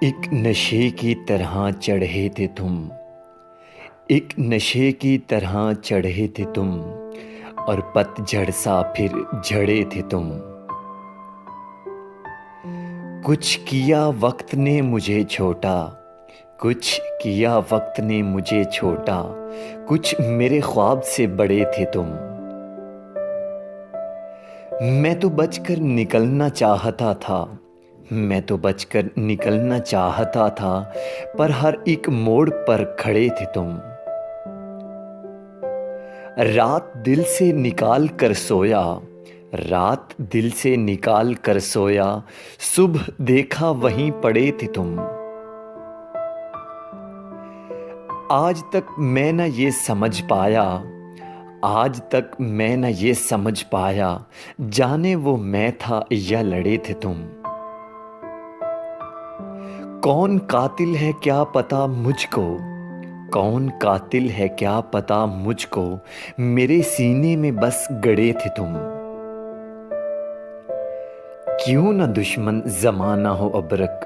एक नशे की तरह चढ़े थे तुम। एक नशे की तरह चढ़े थे तुम और पतझड़ सा फिर झड़े थे तुम। कुछ किया वक्त ने मुझे छोटा, कुछ किया वक्त ने मुझे छोटा, कुछ मेरे ख्वाब से बड़े थे तुम। मैं तो बचकर निकलना चाहता था, मैं तो बचकर निकलना चाहता था, पर हर एक मोड़ पर खड़े थे तुम। रात दिल से निकाल कर सोया, रात दिल से निकाल कर सोया, सुबह देखा वहीं पड़े थे तुम। आज तक मैं न ये समझ पाया, आज तक मैं न ये समझ पाया, जाने वो मैं था या लड़े थे तुम। कौन कातिल है क्या पता मुझको, कौन कातिल है क्या पता मुझको, मेरे सीने में बस गड़े थे तुम। क्यों न दुश्मन ज़माना हो अबरक,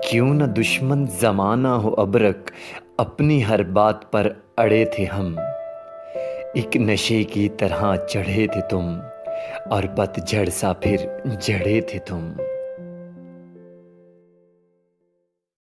क्यों न दुश्मन ज़माना हो अबरक, अपनी हर बात पर अड़े थे हम। एक नशे की तरह चढ़े थे तुम और पतझड़ सा फिर झड़े थे तुम।